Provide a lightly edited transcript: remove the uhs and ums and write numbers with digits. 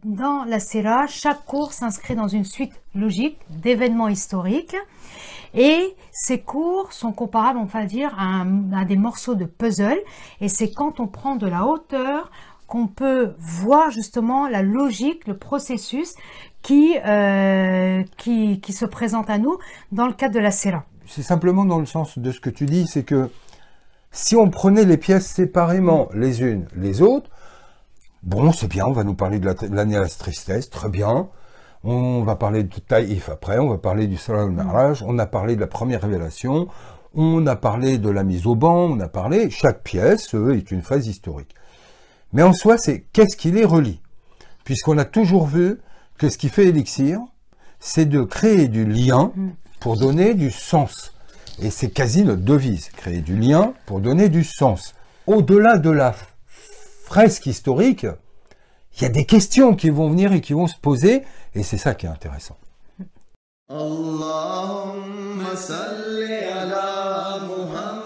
dans la Sira, chaque cours s'inscrit dans une suite logique d'événements historiques. Et ces cours sont comparables, on va dire, à des morceaux de puzzle. Et c'est quand on prend de la hauteur qu'on peut voir justement la logique, le processus qui se présente à nous dans le cadre de la Sira. C'est simplement dans le sens de ce que tu dis, c'est que si on prenait les pièces séparément, les unes les autres, bon, c'est bien, on va nous parler de l'année à la tristesse, très bien. On va parler de Taïf après, on va parler du Salah al-Mi'raj, on a parlé de la première révélation, on a parlé de la mise au banc, on a parlé, chaque pièce est une phase historique. Mais en soi, c'est qu'est-ce qui les relie? Puisqu'on a toujours vu que ce qui fait Elixir, c'est de créer du lien pour donner du sens. Et c'est quasi notre devise, créer du lien pour donner du sens. Au-delà de la fresque historique, il y a des questions qui vont venir et qui vont se poser, et c'est ça qui est intéressant. Allahumma salli ala Muhammad.